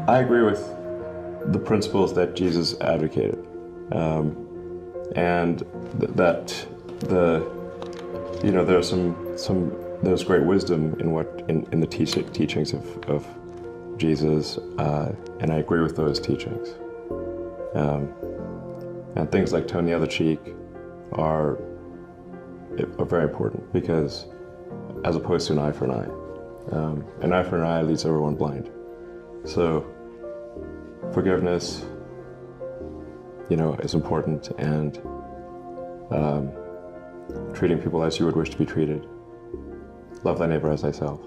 I agree with the principles that Jesus advocated, and that there's great wisdom in the teachings of Jesus, and I agree with those teachings. And things like turn the other cheek are very important, because as opposed to an eye for an eye for an eye leaves everyone blind. So forgiveness, is important, and treating people as you would wish to be treated. Love thy neighbor as thyself.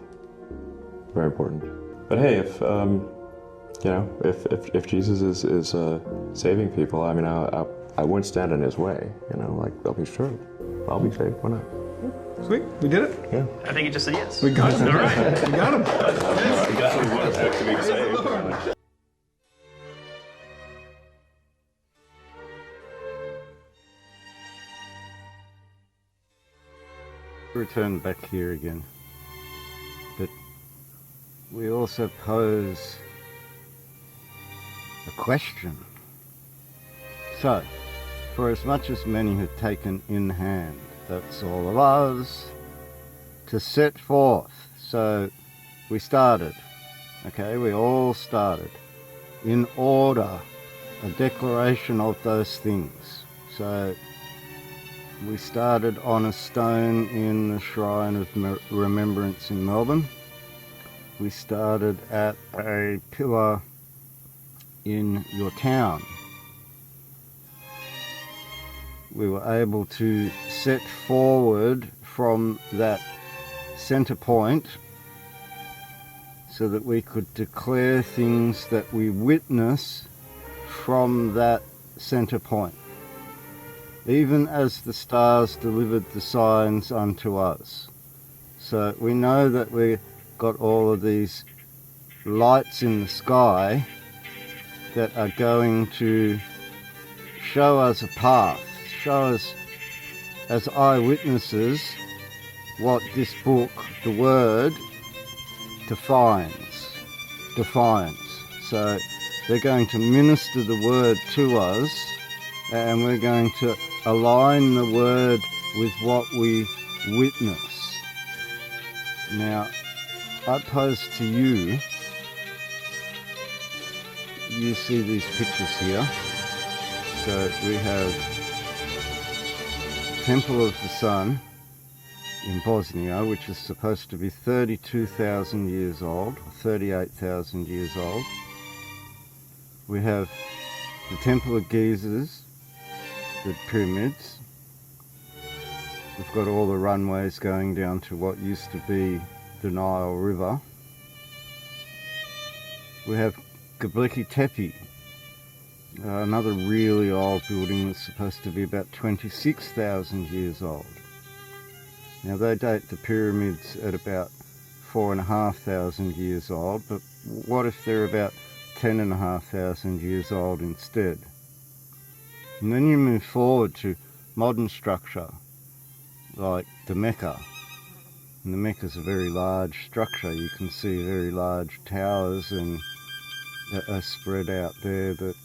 Very important. But hey, if Jesus is saving people, I mean, I wouldn't stand in his way. They'll be sure. I'll be saved. Why not? Sweet, we did it. Yeah. I think he just said yes. We got him. All right. We got him. I got to be saved. Return back here again, but we also pose a question. So, for as much as many have taken in hand, that's all of us to set forth. So we started, okay, we all started in order, a declaration of those things. So we started on a stone in the Shrine of Remembrance in Melbourne. We started at a pillar in your town. We were able to set forward from that centre point so that we could declare things that we witness from that centre point, even as the stars delivered the signs unto us. So we know that we've got all of these lights in the sky that are going to show us a path, show us as eyewitnesses what this book, the Word, defines. So they're going to minister the Word to us, and we're going to align the Word with what we witness. Now, I pose to you, you see these pictures here. So we have Temple of the Sun in Bosnia, which is supposed to be 32,000 years old, 38,000 years old. We have the Temple of Giza's, the pyramids. We've got all the runways going down to what used to be the Nile River. We have Göbekli Tepe, another really old building that's supposed to be about 26,000 years old. Now they date the pyramids at about 4,500 years old, but what if they're about 10,500 years old instead? And then you move forward to modern structure, like the Mecca. And the Mecca's a very large structure. You can see very large towers and are spread out there that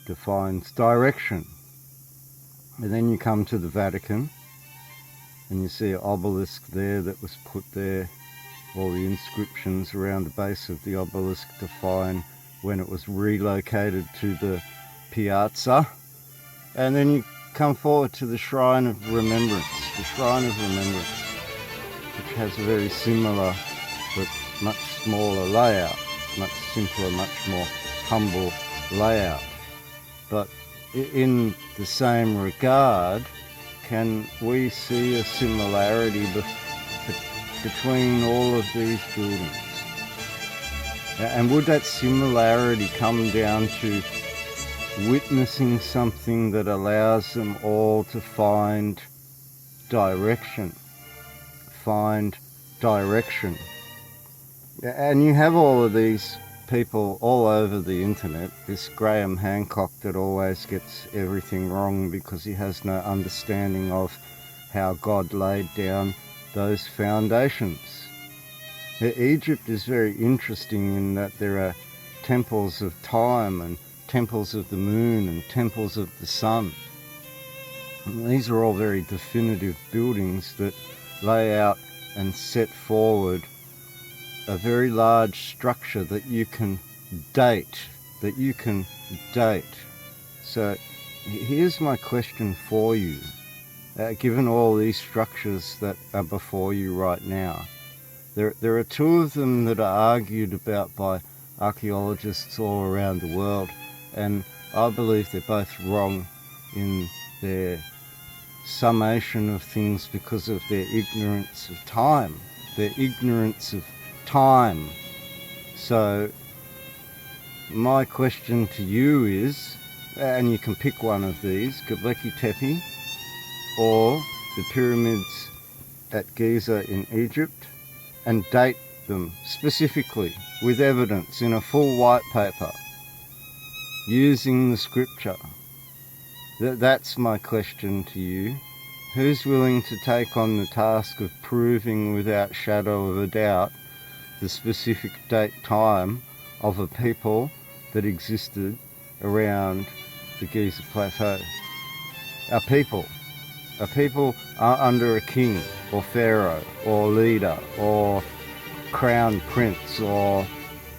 defines direction. And then you come to the Vatican, and you see an obelisk there that was put there. All the inscriptions around the base of the obelisk define when it was relocated to the piazza. And then you come forward to the Shrine of Remembrance, which has a very similar but much smaller layout, much simpler, much more humble layout. But in the same regard, can we see a similarity between all of these buildings? And would that similarity come down to witnessing something that allows them all to find direction? And you have all of these people all over the internet, this Graham Hancock that always gets everything wrong because he has no understanding of how God laid down those foundations. Egypt is very interesting in that there are temples of time and temples of the moon and temples of the sun. And these are all very definitive buildings that lay out and set forward a very large structure that you can date, So here's my question for you. Given all these structures that are before you right now, there are two of them that are argued about by archaeologists all around the world, and I believe they're both wrong in their summation of things because of their ignorance of time. So my question to you is, and you can pick one of these, Göbekli Tepe or the pyramids at Giza in Egypt, and date them specifically with evidence in a full white paper using the scripture. That's my question to you. Who's willing to take on the task of proving without shadow of a doubt the specific date time of a people that existed around the Giza Plateau? A people are under a king or pharaoh or leader or crown prince or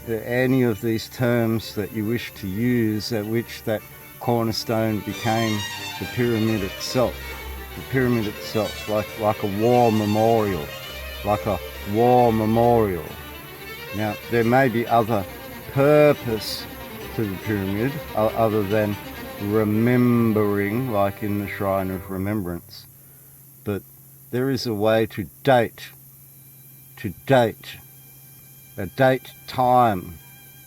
any of these terms that you wish to use, at which that cornerstone became the pyramid itself. Like a war memorial. Now, there may be other purpose to the pyramid other than remembering, like in the Shrine of Remembrance. But there is a way to date, a date time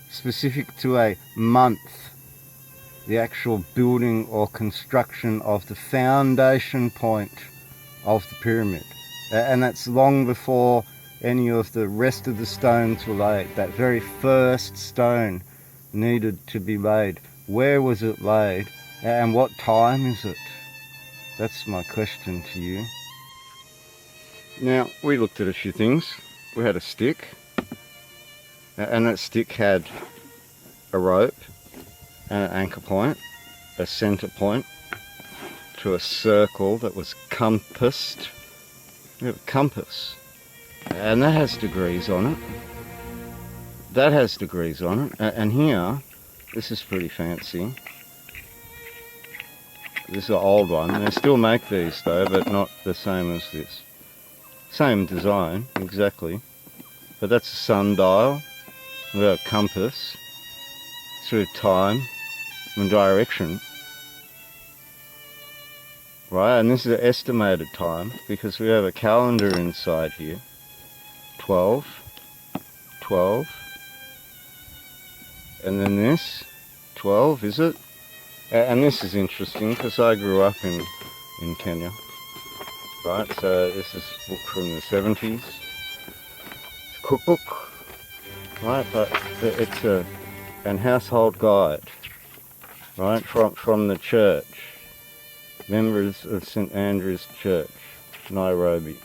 specific to a month, the actual building or construction of the foundation point of the pyramid. And that's long before any of the rest of the stones were laid. That very first stone needed to be laid. Where was it laid? And what time is it? That's my question to you. Now, we looked at a few things. We had a stick, and that stick had a rope and an anchor point, a centre point to a circle that was compassed. We have a compass, and that has degrees on it. And here, this is pretty fancy. This is an old one. They still make these though, but not the same as this. Same design, exactly. But that's a sundial with a compass through time and direction. Right, and this is an estimated time because we have a calendar inside here. 12. And then this, 12, is it? And this is interesting because I grew up in Kenya. Right, so this is a book from the 70s. It's a cookbook. Right, but it's an household guide. Right, from the church. Members of St Andrew's Church, Nairobi.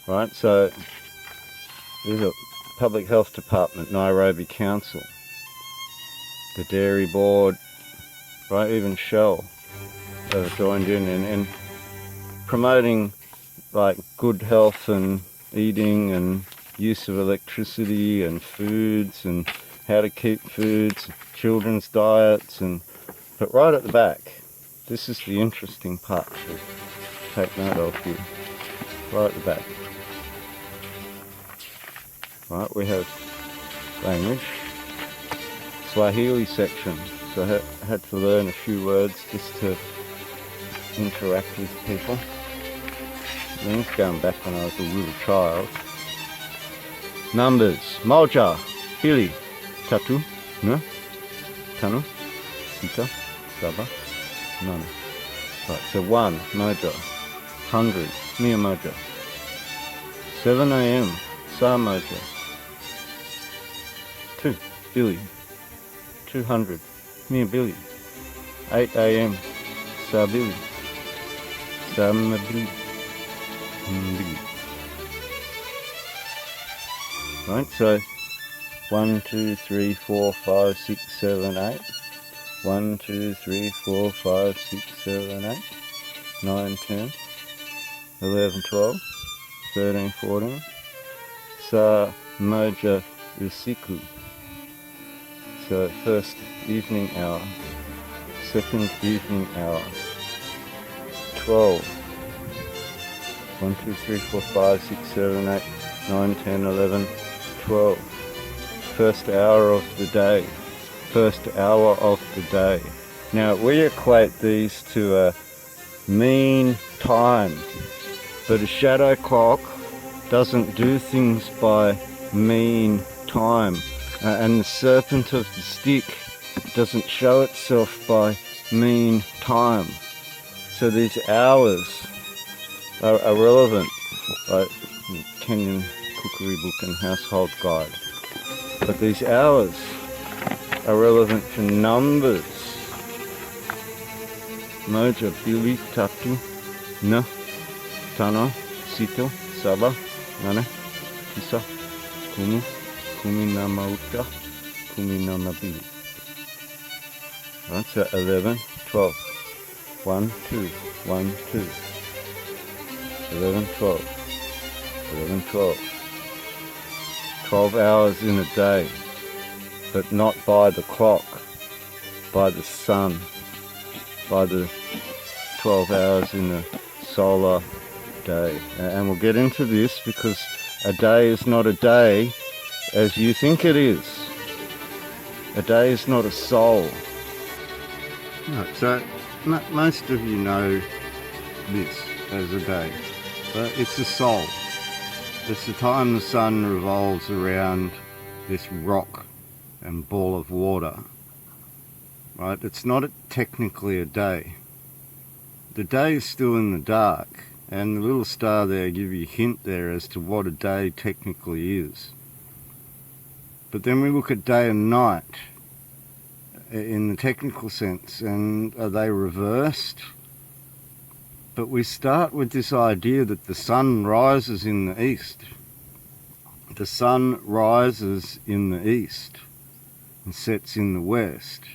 Right, so there's a Public Health Department, Nairobi Council, the Dairy Board, right, even Shell have joined in and promoting like good health and eating and use of electricity and foods and how to keep foods, children's diets, but right at the back, this is the interesting part to take note of here, right at the back. Right, we have language, Swahili section, so I had to learn a few words just to interact with people. And it's going back when I was a little child. Numbers, moja, pili, tatu, ne, tano, sita, saba, nane. Right, so 1, moja, 100, mia moja. 7 a.m, sa moja. 2, bili, 200, mia bili. 8 a.m, sa bili, sa bili. Right, so 1, 2, 3, 4, 5, 6, 7, 8. 1, 2, 3, 4, 5, 6, 7, 8. 9, 10, 11, 12, 13, 14. Sa moja usiku. So first evening hour, second evening hour. 12. 1, 2, 3, 4, 5, 6, 7, 8, 9, 10, 11, 12. First hour of the day. First hour of the day. Now we equate these to a mean time, but a shadow clock doesn't do things by mean time, and the serpent of the stick doesn't show itself by mean time. So these hours are relevant, like Kenyan Cookery Book and Household Guide. But these hours are relevant for numbers. Moja, Bili, Tatu, Na, Tana, Sito, Saba, Nana, Tisa, Kumi, Kumi na Mauta, Kumi na Mabili. Right, so 11, 12. 1, 2, 1, 2. 11, 12. 11, 12. 12 hours in a day, but not by the clock, by the sun, by the 12 hours in the solar day. And we'll get into this because a day is not a day as you think it is. A day is not a soul. Right, so most of you know this as a day, but it's a soul. It's the time the sun revolves around this rock and ball of water. Right? It's not technically a day. The day is still in the dark, and the little star there gives you a hint there as to what a day technically is. But then we look at day and night in the technical sense, and are they reversed? But we start with this idea that the sun rises in the east. The sun rises in the east and sets in the west.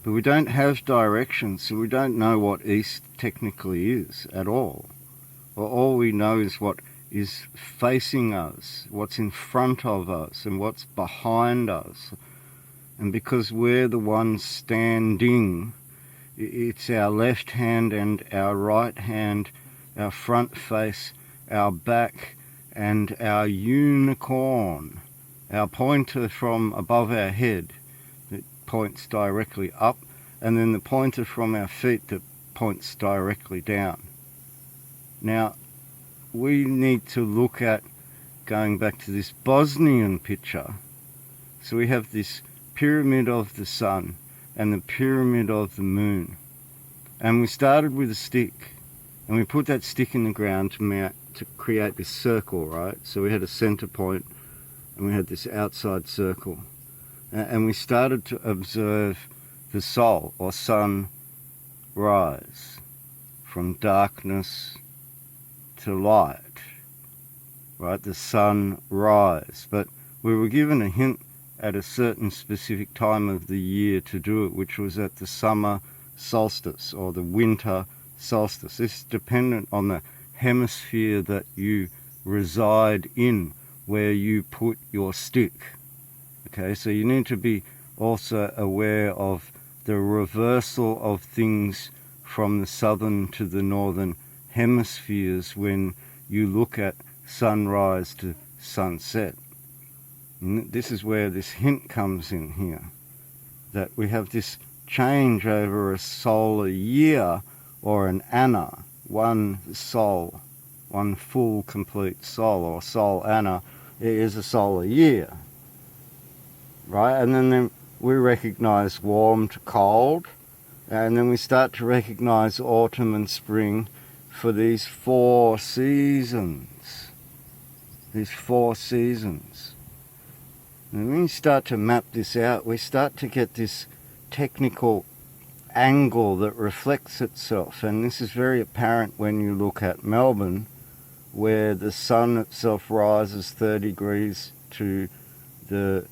But we don't have direction, so we don't know what east technically is at all. Well, all we know is what is facing us, what's in front of us, and what's behind us. And because we're the ones standing, it's our left hand and our right hand, our front face, our back, and our unicorn, our pointer from above our head that points directly up, and then the pointer from our feet that points directly down. Now, we need to look at going back to this Bosnian picture. So we have this pyramid of the sun and the pyramid of the moon. And we started with a stick, and we put that stick in the ground to create this circle, right? So we had a center point, and we had this outside circle. And we started to observe the soul, or sun, rise from darkness to light, right? The sun rise. But we were given a hint at a certain specific time of the year to do it, which was at the summer solstice or the winter solstice. This is dependent on the hemisphere that you reside in, where you put your stick. Okay, so you need to be also aware of the reversal of things from the southern to the northern hemispheres when you look at sunrise to sunset. And this is where this hint comes in here, that we have this change over a solar year or an anna, one soul, one full complete soul, or soul anna is a solar year, right? And then we recognize warm to cold, and then we start to recognize autumn and spring for these 4 seasons. These 4 seasons. And when you start to map this out, we start to get this technical angle that reflects itself. And this is very apparent when you look at Melbourne, where the sun itself rises 30 degrees to the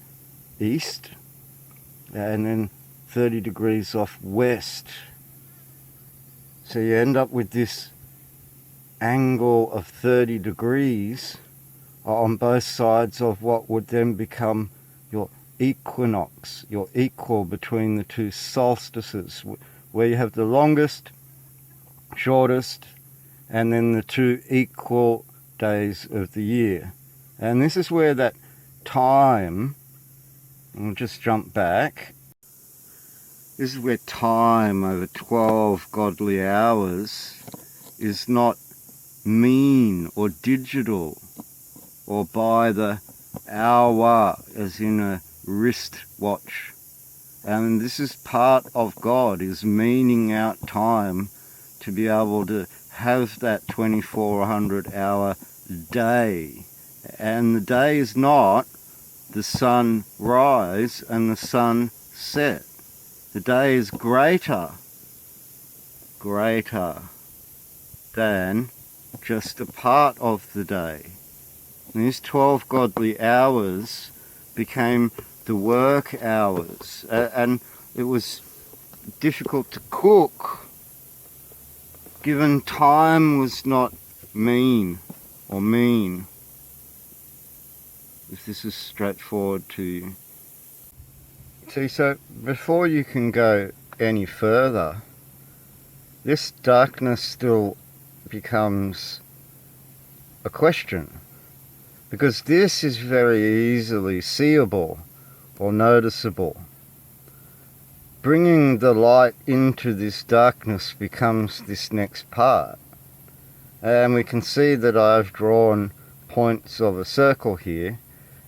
east, and then 30 degrees off west. So you end up with this angle of 30 degrees on both sides of what would then become your equinox, your equal between the two solstices, where you have the longest, shortest, and then the two equal days of the year. And this is where that time, we'll just jump back, this is where time over 12 godly hours is not mean or digital or by the hour as in a wristwatch. And this is part of God, is meaning out time to be able to have that 2400 hour day. And the day is not the sun rise and the sun set. The day is greater than just a part of the day. And these 12 godly hours became the work hours, and it was difficult to cook given time was not mean. If this is straightforward to you. See, so before you can go any further, this darkness still becomes a question, because this is very easily seeable or noticeable. Bringing the light into this darkness becomes this next part. And we can see that I've drawn points of a circle here,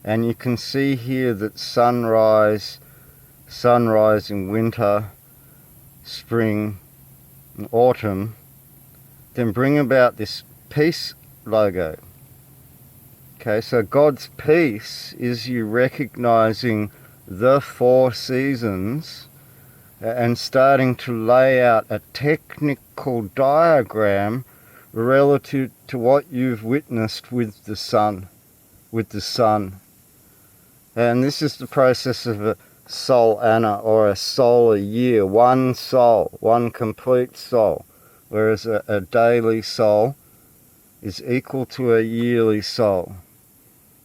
and you can see here that sunrise in winter, spring, and autumn, then bring about this peace logo. Okay, so God's peace is you recognizing the 4 seasons and starting to lay out a technical diagram relative to what you've witnessed with the sun. And this is the process of a sol anna, or a solar year, one sol, one complete sol, whereas a daily sol is equal to a yearly sol.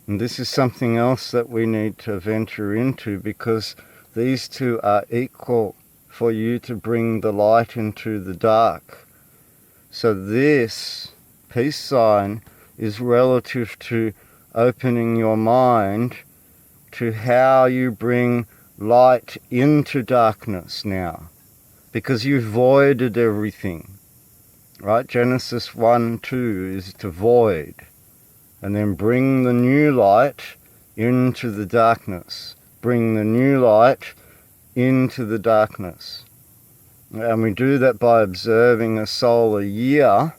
And this is something else that we need to venture into, because these two are equal for you to bring the light into the dark. So this peace sign is relative to opening your mind to how you bring light into darkness now, because you voided everything, right? Genesis 1:2 is to void, and then bring the new light into the darkness. Bring the new light into the darkness. And we do that by observing a solar year,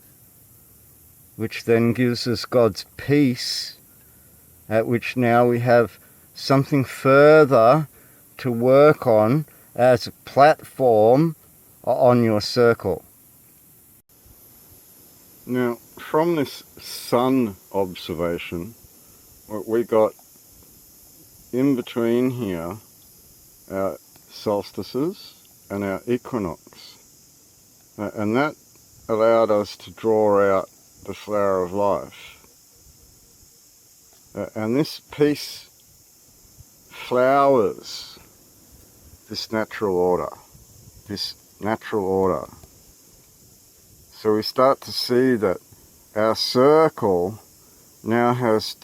which then gives us God's peace, at which now we have something further to work on as a platform on your circle. Now, from this sun observation, what we got in between here, our solstices and our equinox. And that allowed us to draw out the flower of life. And this piece flowers this natural order. So we start to see that our circle now has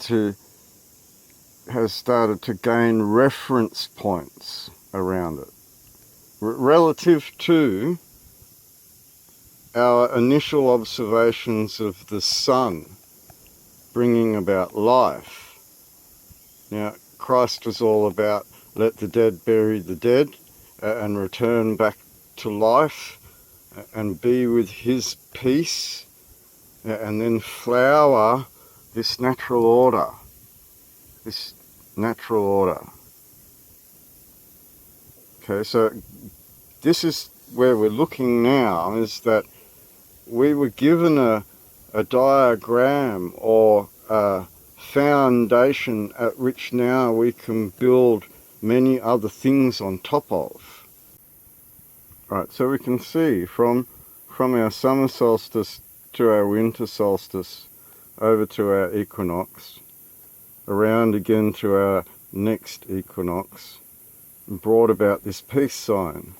started to gain reference points around it, relative to our initial observations of the sun bringing about life. Now, Christ was all about let the dead bury the dead and return back to life and be with his peace, and then flower this natural order. Okay, so this is where we're looking now, is that we were given a diagram or a foundation at which now we can build many other things on top of. Right, so we can see from our summer solstice to our winter solstice, over to our equinox, around again to our next equinox, brought about this peace sign.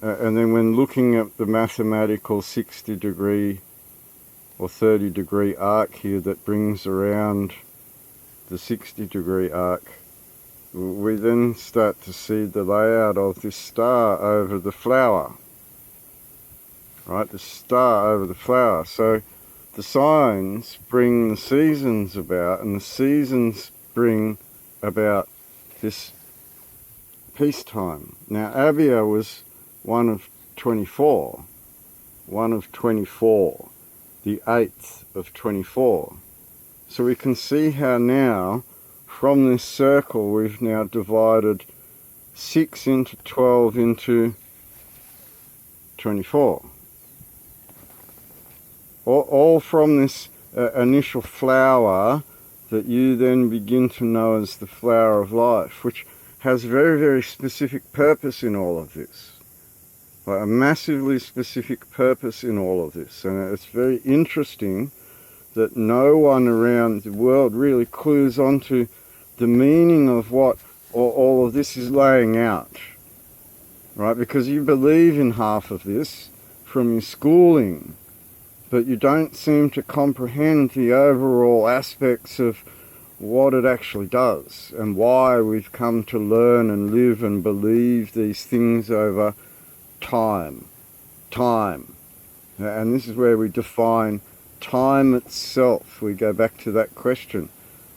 And then when looking at the mathematical 60 degree or 30 degree arc here that brings around the 60 degree arc, we then start to see the layout of this star over the flower. Right, the star over the flower. So the signs bring the seasons about, and the seasons bring about this peacetime. Now Abia was one of 24, the 8th of 24. So we can see how now, from this circle, we've now divided 6 into 12 into 24. All from this initial flower that you then begin to know as the flower of life, which has very, very specific purpose in all of this. Like a massively specific purpose in all of this. And it's very interesting that no one around the world really clues onto the meaning of what all of this is laying out. Right? Because you believe in half of this from your schooling, but you don't seem to comprehend the overall aspects of what it actually does and why we've come to learn and live and believe these things over time. And this is where we define time itself. We go back to that question.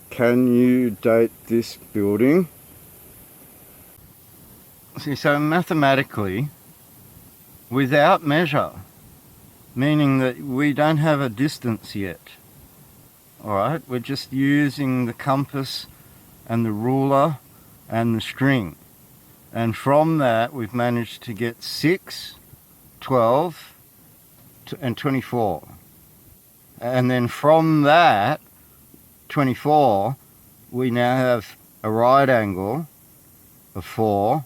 Can you date this building? See, so mathematically, without measure, meaning that we don't have a distance yet, all right? We're just using the compass and the ruler and the string. And from that, we've managed to get 6, 12, and 24. And then from that, 24, we now have a right angle of 4,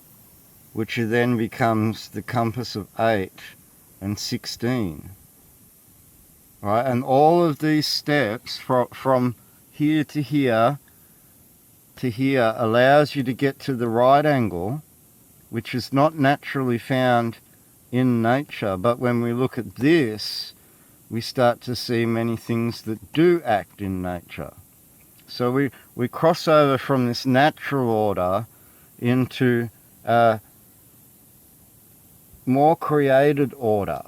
which then becomes the compass of 8 and 16. Right? And all of these steps from here to here allows you to get to the right angle, which is not naturally found in nature. But when we look at this, we start to see many things that do act in nature. So we cross over from this natural order into a more created order.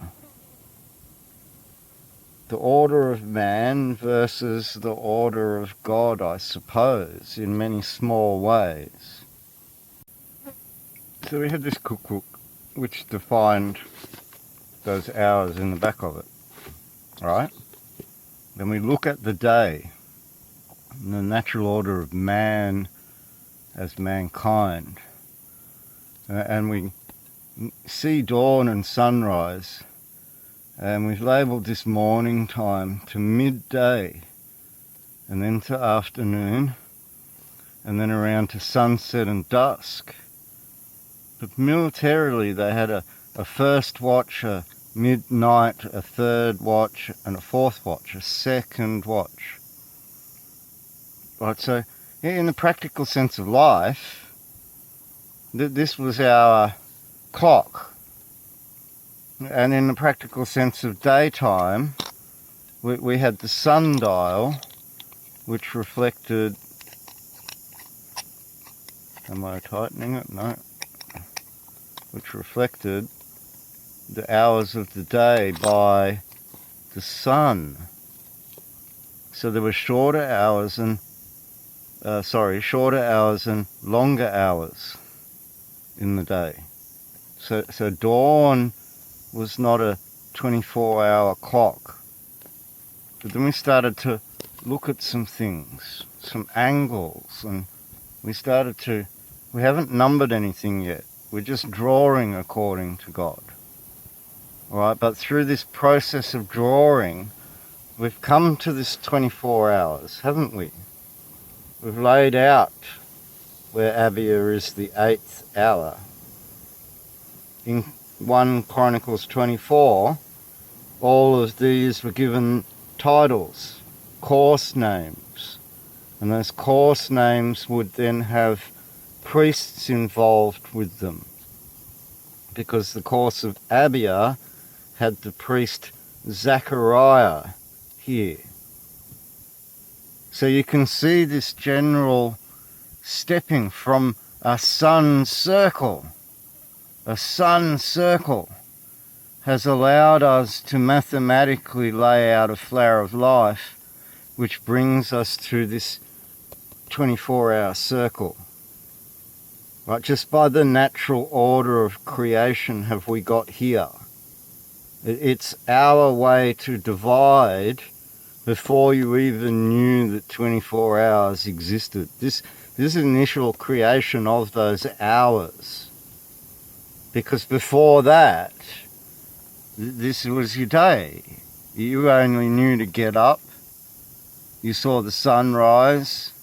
The order of man versus the order of God, I suppose, in many small ways. So we had this cookbook which defined those hours in the back of it, right? Then we look at the day, the natural order of man as mankind, and we see dawn and sunrise, and we've labelled this morning time to midday, and then to afternoon, and then around to sunset and dusk. But militarily they had a first watch, a midnight, a third watch, and a fourth watch, a second watch. Right, so in the practical sense of life, this was our clock. And in the practical sense of daytime, we had the sundial, which reflected... Am I tightening it? No. Which reflected the hours of the day by the sun. So there were shorter hours and longer hours in the day. So dawn was not a 24-hour clock. But then we started to look at some things, some angles, and we haven't numbered anything yet. We're just drawing according to God. All right, but through this process of drawing, we've come to this 24 hours, haven't we? We've laid out where Abia is the 8th hour. In 1 Chronicles 24, all of these were given titles, course names, and those course names would then have priests involved with them, because the course of Abia had the priest Zechariah here. So you can see this general stepping from a sun circle. A sun circle has allowed us to mathematically lay out a flower of life, which brings us to this 24-hour circle. Right, just by the natural order of creation have we got here. It's our way to divide before you even knew that 24 hours existed. This initial creation of those hours. Because before that, this was your day. You only knew to get up. You saw the sunrise.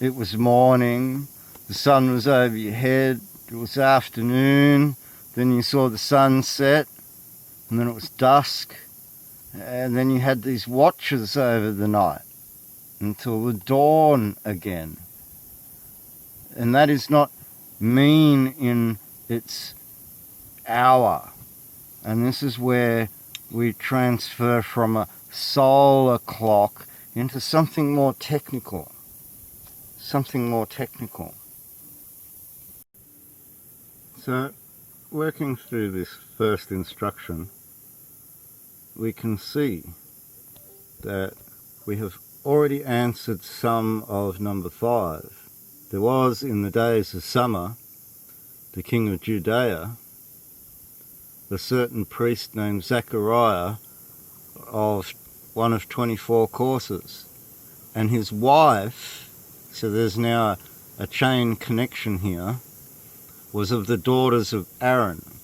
It was morning. The sun was over your head. It was afternoon. Then you saw the sunset. And then it was dusk. And then you had these watches over the night until the dawn again. And that is not mean in its hour. And this is where we transfer from a solar clock into something more technical. Something more technical. So, working through this first instruction, we can see that we have already answered some of number 5. There was, in the days of summer, the king of Judea, a certain priest named Zechariah of one of 24 courses. And his wife, so there's now a chain connection here, was of the daughters of Aaron,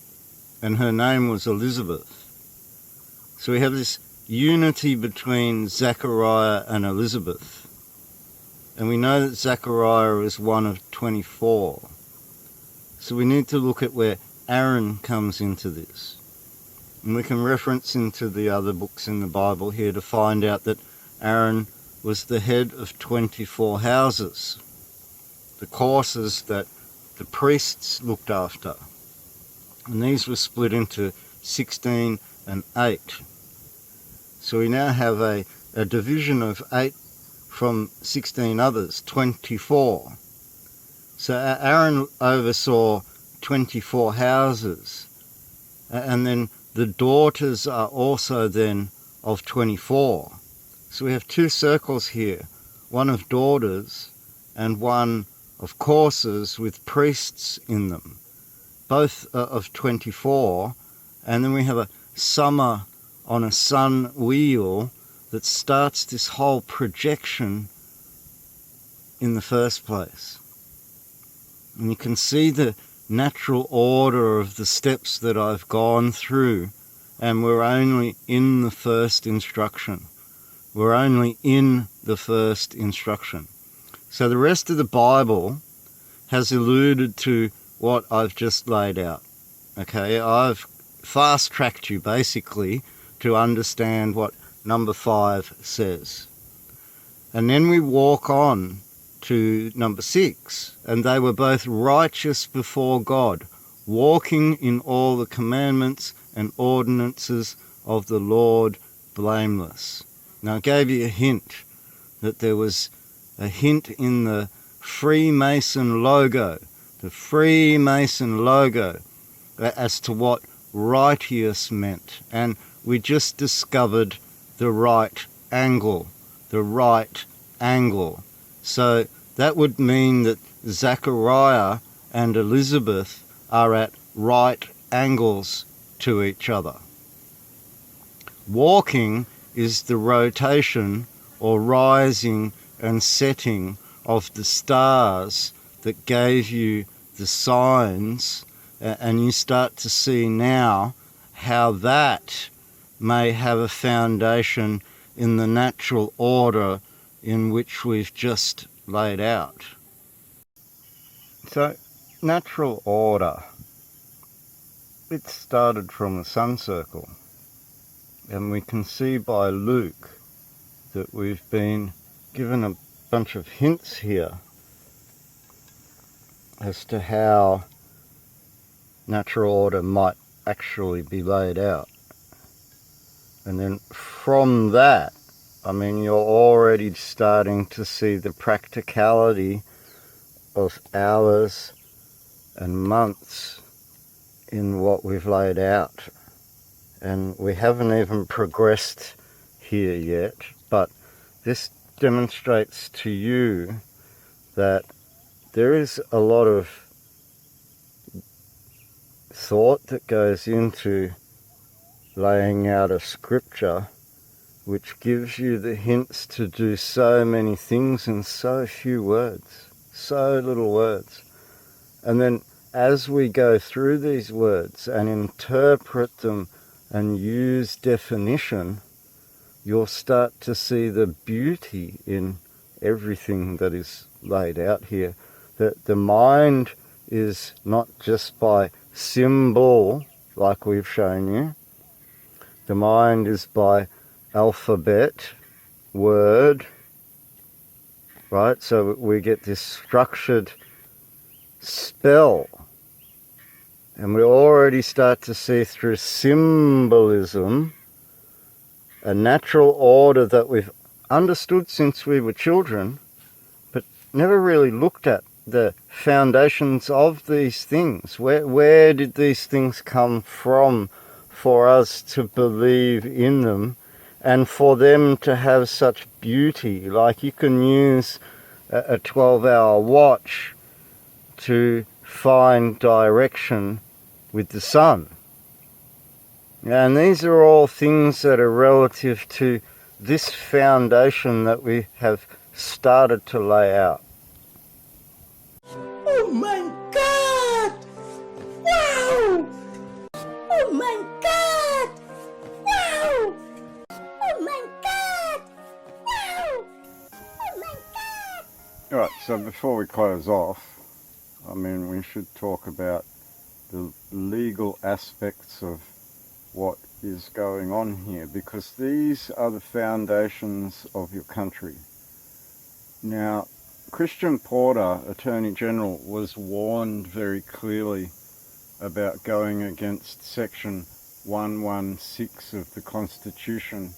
and her name was Elizabeth. So we have this unity between Zechariah and Elizabeth. And we know that Zechariah is one of 24. So we need to look at where Aaron comes into this. And we can reference into the other books in the Bible here to find out that Aaron was the head of 24 houses, the courses that the priests looked after. And these were split into 16 and 8. So we now have a division of 8 from 16 others, 24. So Aaron oversaw 24 houses. And then the daughters are also then of 24. So we have 2 circles here, one of daughters and one of courses with priests in them, both of 24. And then we have a summer on a sun wheel that starts this whole projection in the first place. And you can see the natural order of the steps that I've gone through, and we're only in the first instruction. We're only in the first instruction. So the rest of the Bible has alluded to what I've just laid out. Okay, I've fast-tracked you basically to understand what number 5 says. And then we walk on to number 6, and they were both righteous before God, walking in all the commandments and ordinances of the Lord blameless. Now I gave you a hint that there was a hint in the Freemason logo, as to what righteous meant. And we just discovered the right angle. So that would mean that Zechariah and Elizabeth are at right angles to each other. Walking is the rotation or rising and setting of the stars that gave you the signs, and you start to see now how that may have a foundation in the natural order in which we've just laid out. So, natural order, it started from the sun circle. And we can see by Luke that we've been given a bunch of hints here as to how natural order might actually be laid out. And then from that, I mean, you're already starting to see the practicality of hours and months in what we've laid out. And we haven't even progressed here yet, but this demonstrates to you that there is a lot of thought that goes into laying out a scripture which gives you the hints to do so many things in so few words, so little words. And then as we go through these words and interpret them and use definition, you'll start to see the beauty in everything that is laid out here. That the mind is not just by symbol, like we've shown you. The mind is by alphabet, word, right? So we get this structured spell. And we already start to see through symbolism a natural order that we've understood since we were children, but never really looked at the foundations of these things. Where did these things come from for us to believe in them and for them to have such beauty? Like you can use a 12-hour watch to find direction with the sun. And these are all things that are relative to this foundation that we have started to lay out. Oh my God! Wow! Oh my God! Wow! Oh my God! Wow! Oh my God! Alright, so before we close off, I mean, we should talk about the legal aspects of what is going on here, because these are the foundations of your country. Now, Christian Porter, Attorney General, was warned very clearly about going against Section 116 of the Constitution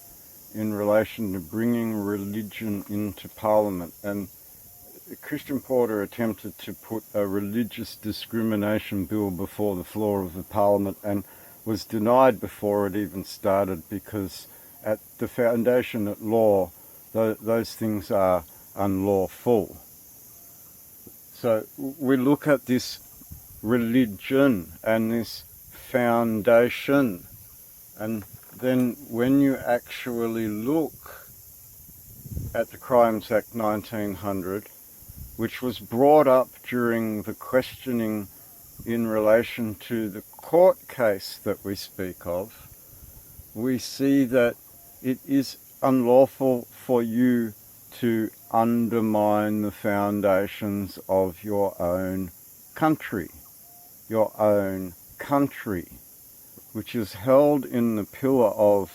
in relation to bringing religion into Parliament. And Christian Porter attempted to put a religious discrimination bill before the floor of the Parliament and was denied before it even started, because at the foundation at law, those things are unlawful. So we look at this religion and this foundation, and then when you actually look at the Crimes Act 1900, which was brought up during the questioning in relation to the court case that we speak of, we see that it is unlawful for you to undermine the foundations of your own country, which is held in the pillar of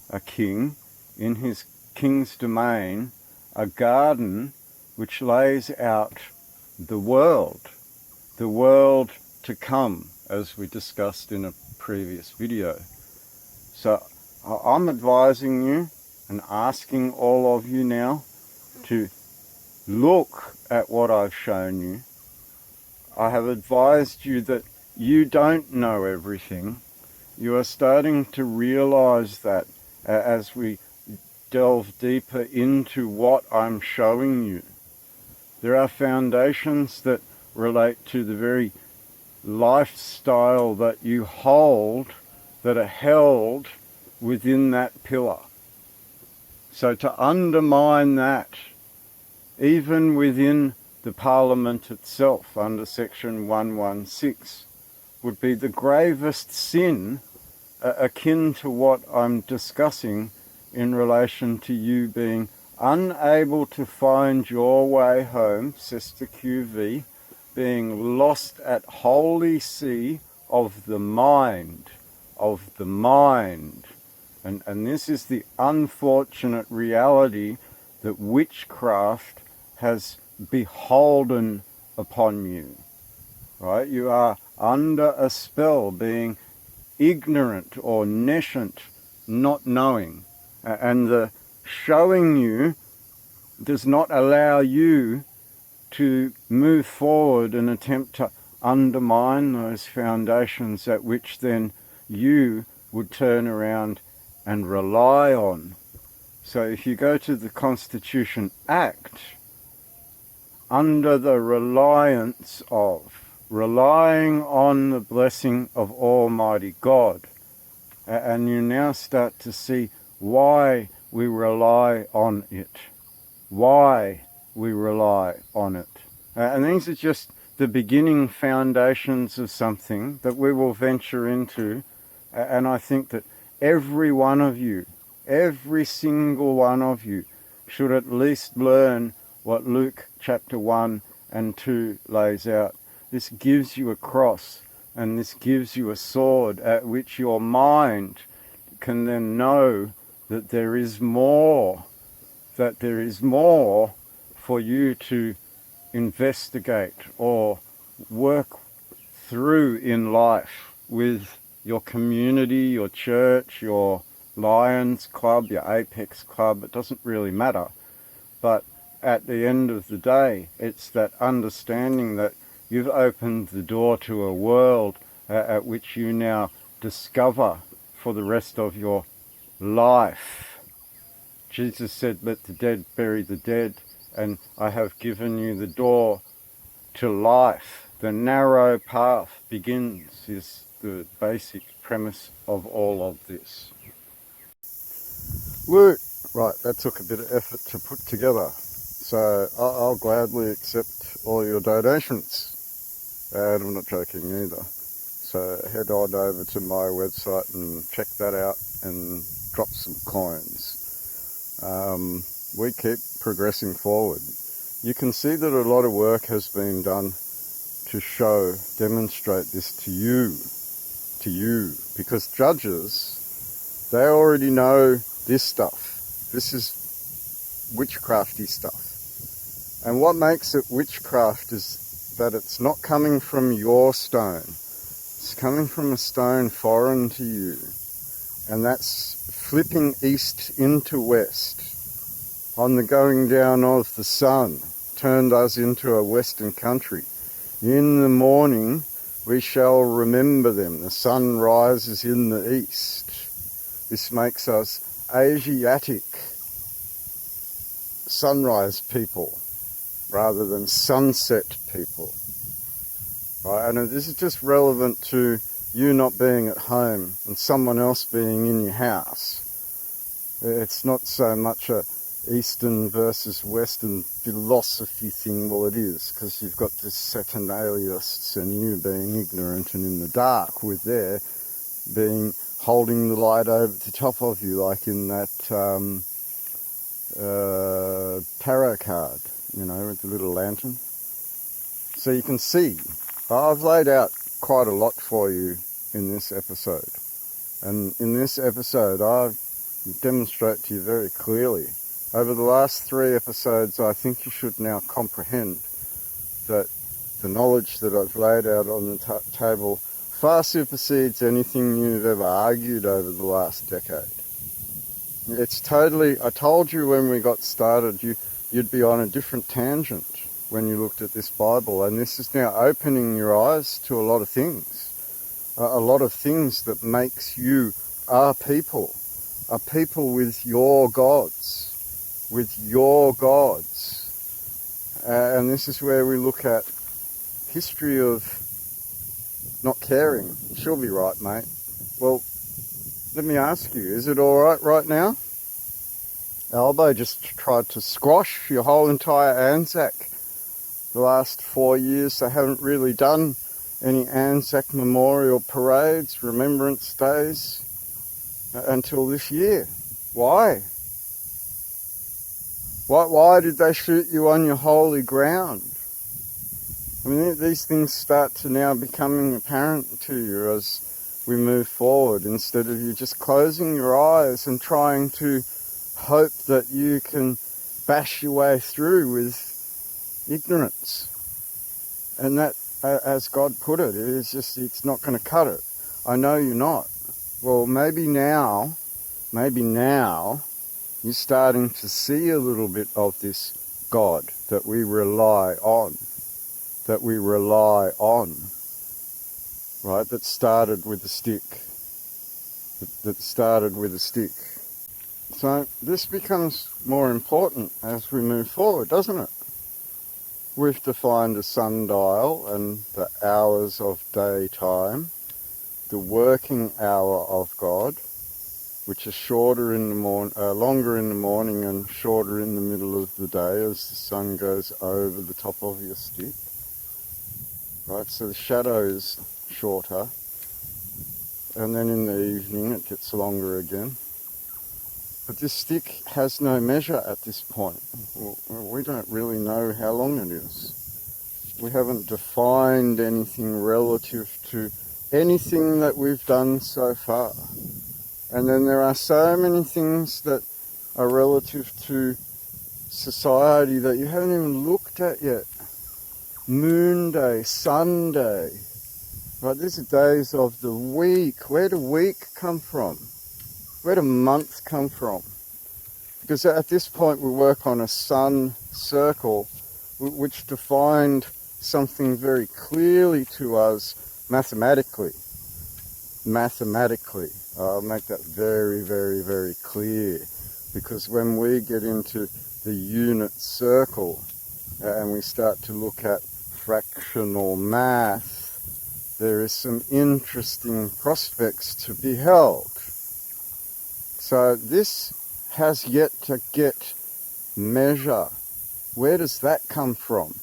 a king, in his king's domain, a garden which lays out the world to come, as we discussed in a previous video. So I'm advising you and asking all of you now to look at what I've shown you. I have advised you that you don't know everything. You are starting to realize that as we delve deeper into what I'm showing you. There are foundations that relate to the very lifestyle that you hold, that are held within that pillar. So to undermine that, even within the Parliament itself, under Section 116, would be the gravest sin, akin to what I'm discussing in relation to you being unable to find your way home, Sister QV, being lost at holy sea of the mind, And this is the unfortunate reality that witchcraft has beholden upon you, right? You are under a spell, being ignorant or nescient, not knowing. And the showing you does not allow you to move forward and attempt to undermine those foundations at which then you would turn around and rely on. So if you go to the Constitution Act, under the reliance of, relying on the blessing of Almighty God, and you now start to see why we rely on it. Why we rely on it. And these are just the beginning foundations of something that we will venture into. And I think that every one of you, every single one of you, should at least learn what Luke chapter 1 and 2 lays out. This gives you a cross, and this gives you a sword at which your mind can then know that there is more, for you to investigate or work through in life with your community, your church, your Lions Club, your Apex Club. It doesn't really matter. But at the end of the day, it's that understanding that you've opened the door to a world at which you now discover for the rest of your life. Jesus said, let the dead bury the dead, and I have given you the door to life. The narrow path begins, is the basic premise of all of this. Woo! Right, that took a bit of effort to put together. So I'll gladly accept all your donations. And I'm not joking either. So head on over to my website and check that out and drop some coins. We keep progressing forward. You can see that a lot of work has been done to demonstrate this to you, because judges, they already know this stuff. This is witchcrafty stuff. And what makes it witchcraft is that it's not coming from your stone. It's coming from a stone foreign to you. And that's flipping east into west. On the going down of the sun, turned us into a western country. In the morning we shall remember them. The sun rises in the east. This makes us Asiatic sunrise people rather than sunset people. Right? And this is just relevant to you not being at home and someone else being in your house. It's not so much a Eastern versus Western philosophy thing. Well, it is, because you've got the Saturnalists and you being ignorant and in the dark, with their being holding the light over the top of you, like in that tarot card, with the little lantern. So you can see, I've laid out quite a lot for you in this episode. And in this episode, I demonstrate to you very clearly. Over the last 3 episodes, I think you should now comprehend that the knowledge that I've laid out on the table far supersedes anything you've ever argued over the last decade. It's totally, I told you when we got started, you'd be on a different tangent when you looked at this Bible, and this is now opening your eyes to a lot of things. A lot of things that makes you a people with your gods. And this is where we look at history of not caring. She'll be right, mate. Well, let me ask you, is it alright right now? Albo just tried to squash your whole entire Anzac. The last 4 years they haven't really done any Anzac memorial parades, remembrance days, until this year. Why? Why did they shoot you on your holy ground? I mean, these things start to now becoming apparent to you as we move forward, instead of you just closing your eyes and trying to hope that you can bash your way through with ignorance. And that, as God put it, it's not going to cut it. I know you're not. Well, maybe now, you're starting to see a little bit of this God that we rely on. Right? That started with a stick. So this becomes more important as we move forward, doesn't it? We've defined a sundial and the hours of daytime, the working hour of God, which is longer in the morning and shorter in the middle of the day as the sun goes over the top of your stick. Right, so the shadow is shorter, and then in the evening it gets longer again. But this stick has no measure at this point. We don't really know how long it is. We haven't defined anything relative to anything that we've done so far. And then there are so many things that are relative to society that you haven't even looked at yet. Moon day, Sunday. Right, these are days of the week. Where do week come from? Where do month come from? Because at this point we work on a sun circle which defined something very clearly to us mathematically. I'll make that very, very, very clear, because when we get into the unit circle and we start to look at fractional math, there is some interesting prospects to be held. So this has yet to get measure. Where does that come from?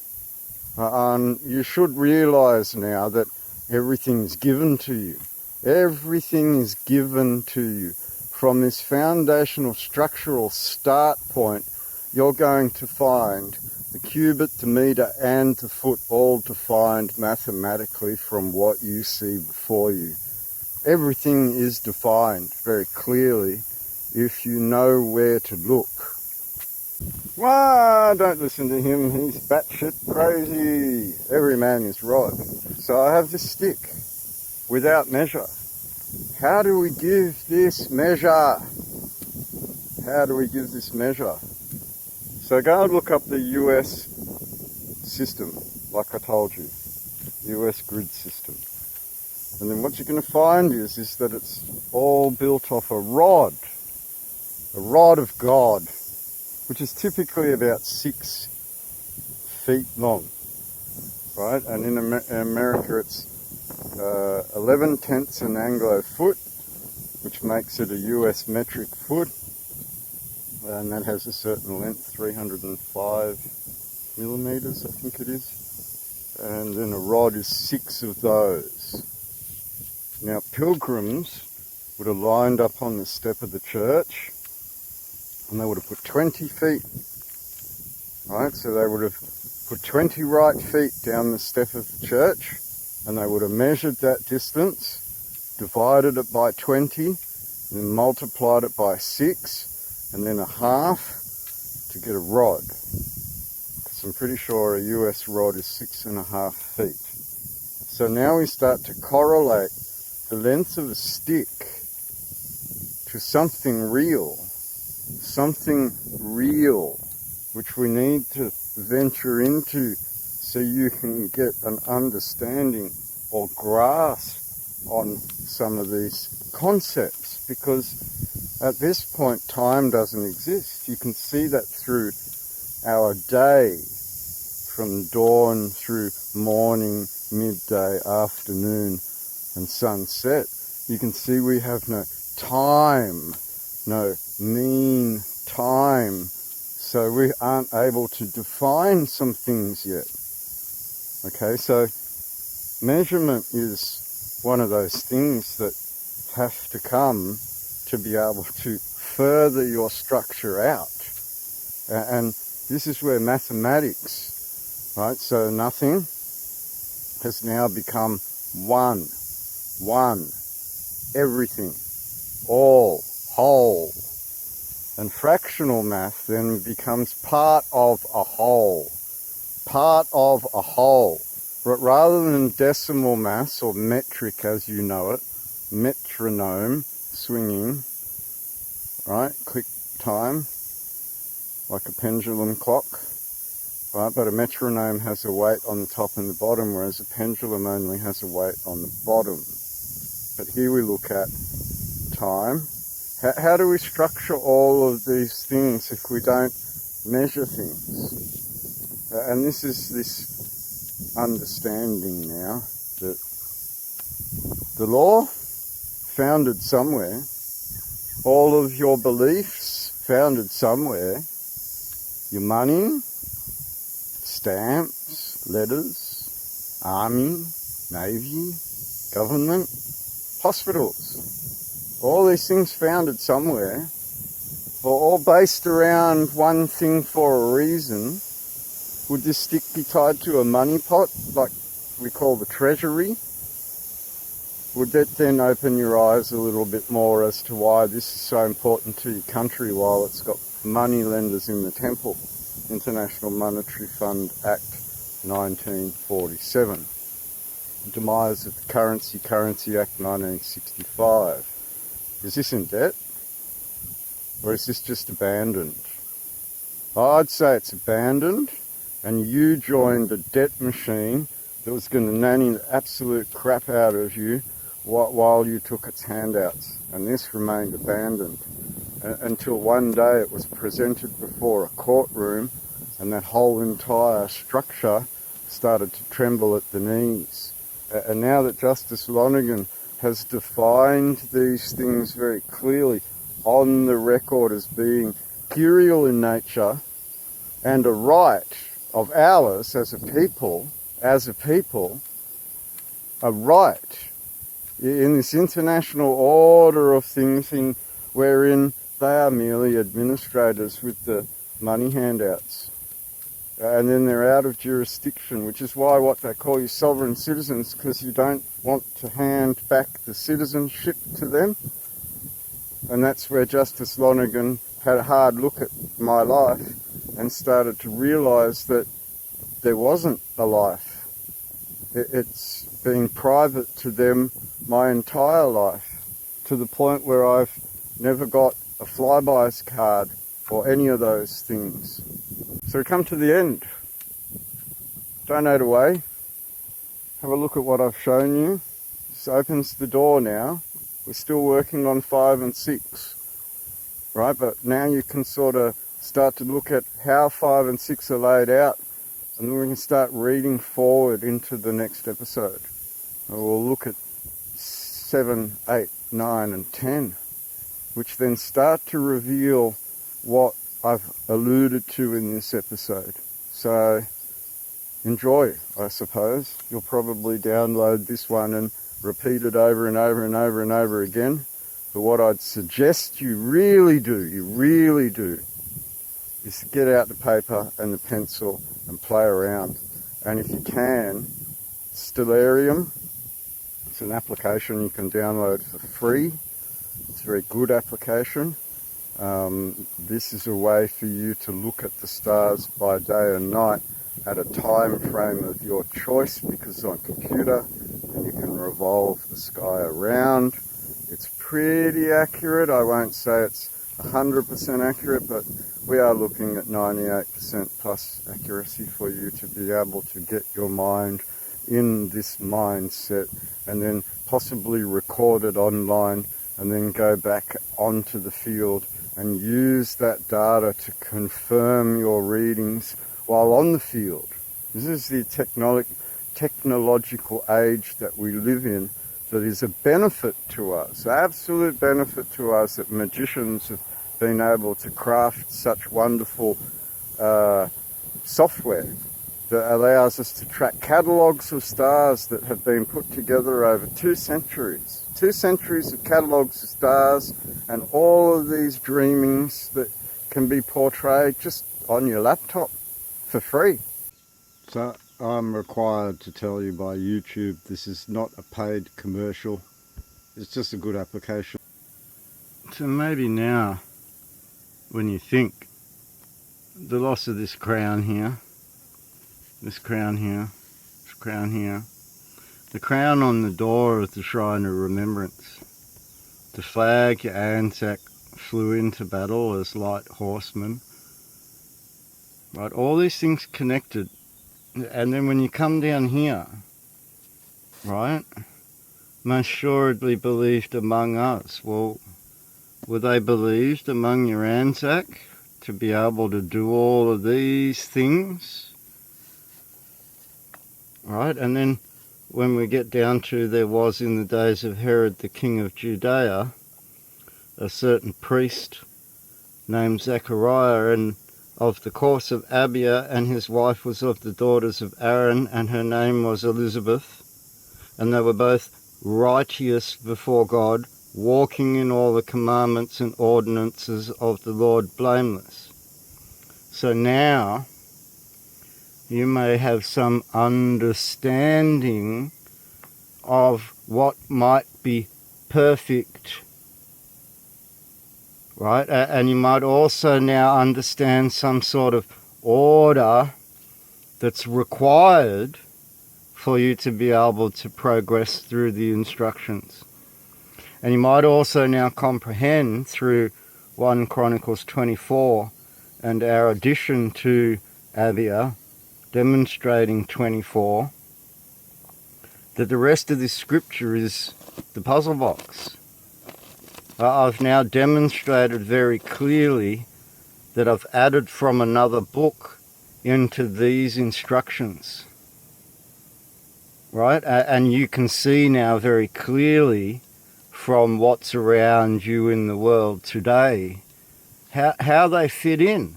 You should realize now that everything is given to you. Everything is given to you. From this foundational structural start point, you're going to find the cubit, the meter, and the foot all defined mathematically from what you see before you. Everything is defined very clearly if you know where to look. Wah, don't listen to him, he's batshit crazy. Every man is rod. So I have this stick without measure. How do we give this measure? So go and look up the US system, like I told you, US grid system. And then what you're going to find is that it's all built off a rod of God, which is typically about 6 feet long, right? And in America it's 11/10 an Anglo foot, which makes it a US metric foot, and that has a certain length, 305 millimeters, I think it is. And then a rod is 6 of those. Now, pilgrims would have lined up on the step of the church, and they would have put 20 feet, right? So they would have put 20 right feet down the step of the church, and they would have measured that distance, divided it by 20, then multiplied it by 6, and then a half to get a rod. Because I'm pretty sure a US rod is 6.5 feet. So now we start to correlate the length of a stick to something real, which we need to venture into so you can get an understanding or grasp on some of these concepts, because at this point time doesn't exist. You can see that through our day, from dawn through morning, midday, afternoon and sunset. You can see we have no time, no mean time, so we aren't able to define some things yet. Okay, so measurement is one of those things that have to come to be able to further your structure out. And this is where mathematics, right, so nothing has now become one, everything, all, whole. And fractional math then becomes part of a whole. Rather than decimal maths or metric as you know it, metronome, swinging, right, click time, like a pendulum clock, right, but a metronome has a weight on the top and the bottom, whereas a pendulum only has a weight on the bottom. But here we look at time. How do we structure all of these things if we don't measure things? And this is this understanding now that the law founded somewhere, all of your beliefs founded somewhere, your money, stamps, letters, army, navy, government, hospitals. All these things founded somewhere, all based around one thing for a reason. Would this stick be tied to a money pot, like we call the treasury? Would that then open your eyes a little bit more as to why this is so important to your country while it's got money lenders in the temple? International Monetary Fund Act 1947. Demise of the Currency Act 1965. Is this in debt? Or is this just abandoned? I'd say it's abandoned, and you joined a debt machine that was going to nanny the absolute crap out of you while you took its handouts. And this remained abandoned until one day it was presented before a courtroom and that whole entire structure started to tremble at the knees. And now that Justice Lonergan has defined these things very clearly on the record as being puerile in nature and a right of ours as a people, a right in this international order of things wherein they are merely administrators with the money handouts. And then they're out of jurisdiction, which is why what they call you sovereign citizens, because you don't want to hand back the citizenship to them. And that's where Justice Lonergan had a hard look at my life and started to realise that there wasn't a life. It's been private to them my entire life, to the point where I've never got a flyby's card or any of those things. So we come to the end. Donate away. Have a look at what I've shown you. This opens the door now. We're still working on 5 and 6, right? But now you can sort of start to look at how 5 and 6 are laid out, and then we can start reading forward into the next episode. And we'll look at 7, 8, 9 and 10, which then start to reveal what I've alluded to in this episode. So enjoy, I suppose. You'll probably download this one and repeat it over and over and over and over again. But what I'd suggest you really do, is to get out the paper and the pencil and play around. And if you can, Stellarium, it's an application you can download for free. It's a very good application. This is a way for you to look at the stars by day and night at a time frame of your choice, because it's on computer and you can revolve the sky around. It's pretty accurate. I won't say it's 100% accurate, but we are looking at 98% plus accuracy for you to be able to get your mind in this mindset and then possibly record it online and then go back onto the field and use that data to confirm your readings while on the field. This is the technological age that we live in that is a benefit to us, absolute benefit to us, that magicians have been able to craft such wonderful software that allows us to track catalogues of stars that have been put together over 2 centuries. 2 centuries of catalogues of stars and all of these dreamings that can be portrayed just on your laptop for free. So I'm required to tell you by YouTube this is not a paid commercial. It's just a good application. So maybe now, when you think the loss of this crown here, this crown here, this crown here, the crown on the door of the Shrine of Remembrance, the flag your Anzac flew into battle as light horsemen, right? All these things connected. And then when you come down here, right, most assuredly believed among us. Well, were they believed among your Anzac to be able to do all of these things? Right, and then when we get down to there was in the days of Herod the king of Judea, a certain priest named Zechariah, and of the course of Abia, and his wife was of the daughters of Aaron, and her name was Elizabeth, and they were both righteous before God, walking in all the commandments and ordinances of the Lord blameless. So now you may have some understanding of what might be perfect, right? And you might also now understand some sort of order that's required for you to be able to progress through the instructions. And you might also now comprehend through 1 Chronicles 24 and our addition to Abia, demonstrating 24, that the rest of this scripture is the puzzle box. I've now demonstrated very clearly that I've added from another book into these instructions, right? And you can see now very clearly from what's around you in the world today how they fit in,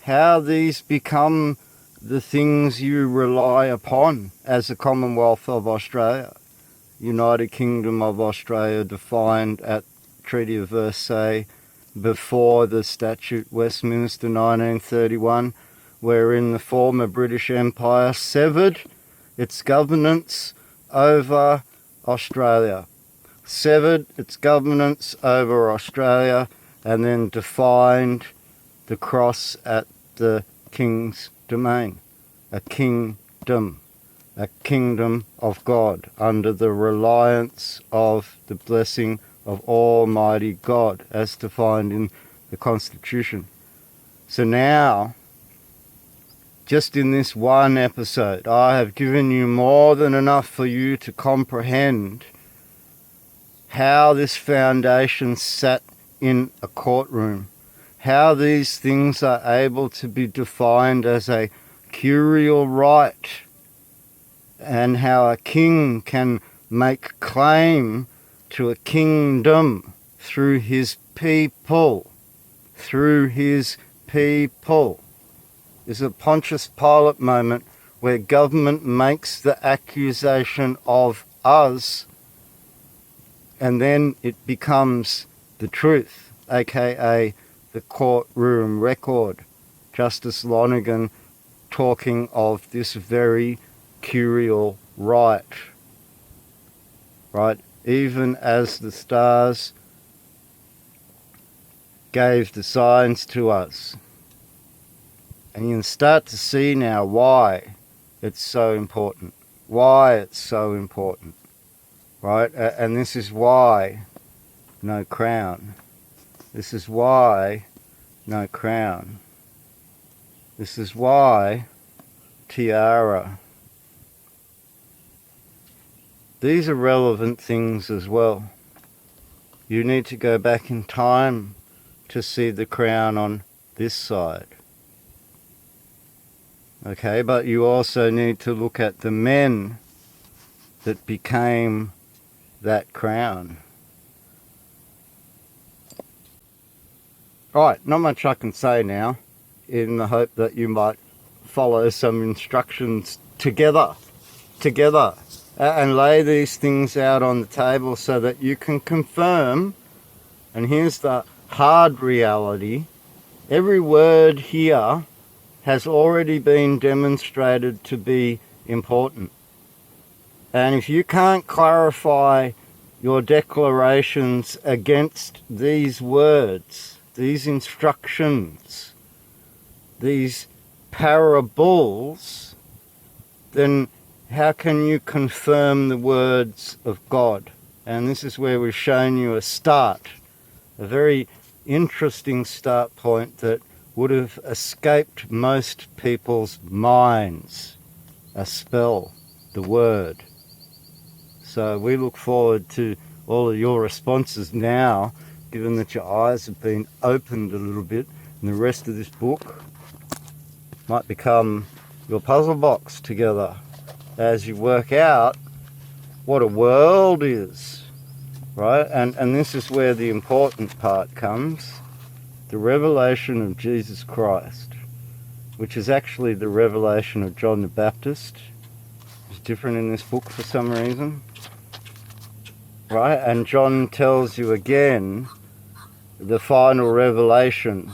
how these become the things you rely upon as the Commonwealth of Australia, United Kingdom of Australia, defined at Treaty of Versailles before the Statute Westminster 1931, wherein the former British Empire severed its governance over Australia, and then defined the cross at the King's domain, a kingdom of God, under the reliance of the blessing of Almighty God, as defined in the Constitution. So now, just in this one episode, I have given you more than enough for you to comprehend how this foundation sat in a courtroom, how these things are able to be defined as a curial right, and how a king can make claim to a kingdom through his people. It's a Pontius Pilate moment where government makes the accusation of us, and then it becomes the truth, aka the courtroom record. Justice Lonergan talking of this very curial right. Even as the stars gave the signs to us. And you can start to see now why it's so important. Right? And this is why no crown. This is why no crown. This is why tiara. These are relevant things as well. You need to go back in time to see the crown on this side. Okay, but you also need to look at the men that became that crown. Right, not much I can say now, in the hope that you might follow some instructions together, and lay these things out on the table so that you can confirm. And here's the hard reality: every word here has already been demonstrated to be important. And if you can't clarify your declarations against these words, these instructions, these parables, then how can you confirm the words of God? And this is where we've shown you a start, a very interesting start point that would have escaped most people's minds. A spell, the word. So we look forward to all of your responses now, given that your eyes have been opened a little bit, and the rest of this book might become your puzzle box together as you work out what a world is, right? And this is where the important part comes, the revelation of Jesus Christ, which is actually the revelation of John the Baptist. It's different in this book for some reason, right? And John tells you again the final revelation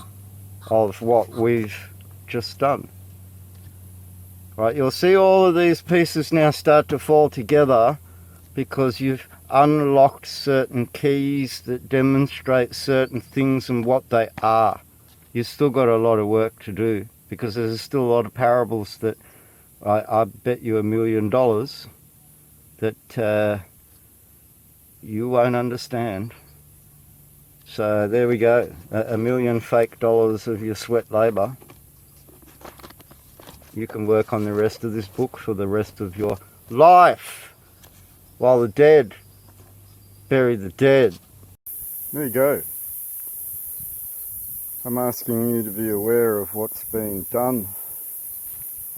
of what we've just done. Right, you'll see all of these pieces now start to fall together because you've unlocked certain keys that demonstrate certain things and what they are. You've still got a lot of work to do because there's still a lot of parables that I bet you $1 million that you won't understand. So there we go, $1 million fake dollars of your sweat labour. You can work on the rest of this book for the rest of your life while the dead bury the dead. There you go. I'm asking you to be aware of what's being done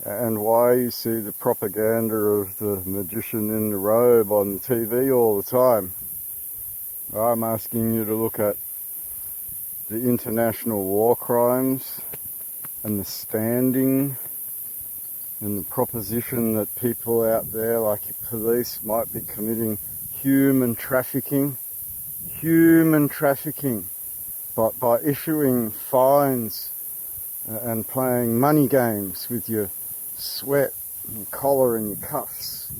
and why you see the propaganda of the magician in the robe on the TV all the time. I'm asking you to look at the international war crimes and the standing and the proposition that people out there, like your police, might be committing human trafficking by issuing fines and playing money games with your sweat and your collar and your cuffs,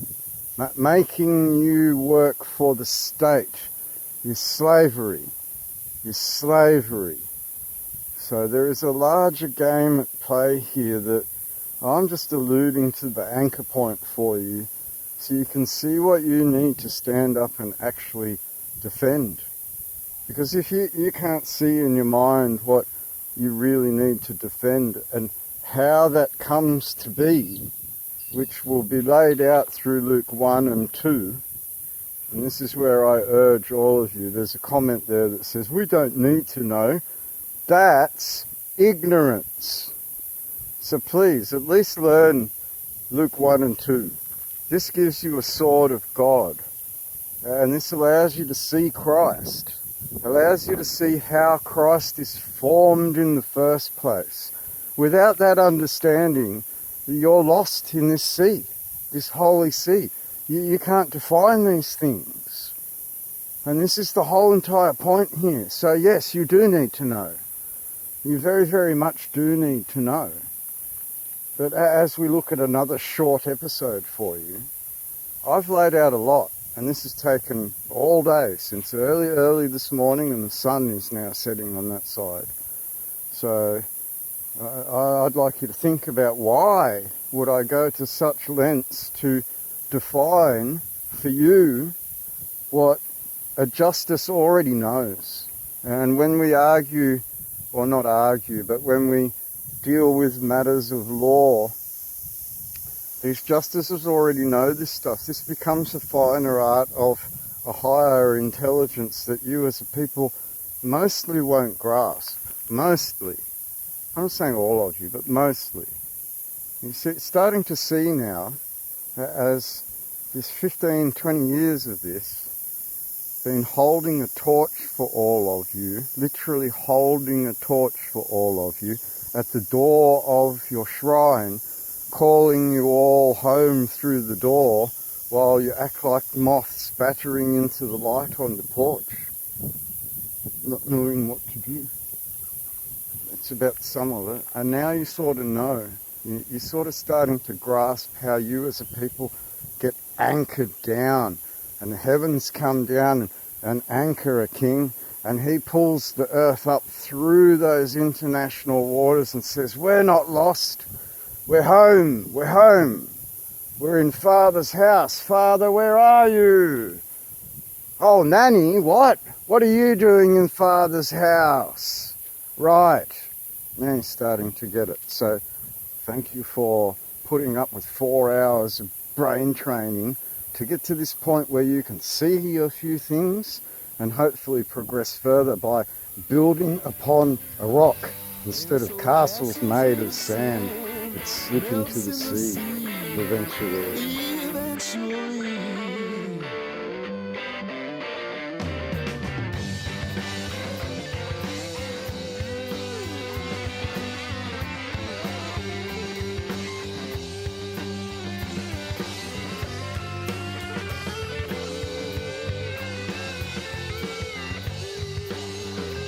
making you work for the state is slavery. So there is a larger game at play here that I'm just alluding to the anchor point for you so you can see what you need to stand up and actually defend. Because if you can't see in your mind what you really need to defend and how that comes to be, which will be laid out through Luke 1 and 2, and this is where I urge all of you, there's a comment there that says, we don't need to know. That's ignorance. So please, at least learn Luke 1 and 2. This gives you a sword of God. And this allows you to see Christ. Allows you to see how Christ is formed in the first place. Without that understanding, you're lost in this sea, this holy sea. You can't define these things. And this is the whole entire point here. So yes, you do need to know. You very, very much do need to know. But as we look at another short episode for you, I've laid out a lot, and this has taken all day since early this morning, and the sun is now setting on that side. So I'd like you to think about why would I go to such lengths to define for you what a justice already knows. And when we argue, or not argue, but when we deal with matters of law, these justices already know this stuff. This becomes a finer art of a higher intelligence that you as a people mostly won't grasp. Mostly. I'm not saying all of you, but mostly. You see, starting to see now, as this 15, 20 years of this, been holding a torch for all of you, literally holding a torch for all of you, at the door of your shrine, calling you all home through the door while you act like moths battering into the light on the porch, not knowing what to do. thoughts about some of it, and now you sort of know. You're sort of starting to grasp how you as a people get anchored down, and the heavens come down and anchor a king, and he pulls the earth up through those international waters and says, we're not lost, we're home, we're home. We're in Father's house. Father, where are you? Oh, Nanny, what? What are you doing in Father's house? Right. Now he's starting to get it. So thank you for putting up with 4 hours of brain training to get to this point where you can see a few things and hopefully progress further by building upon a rock instead of castles made of sand that slip into the sea eventually.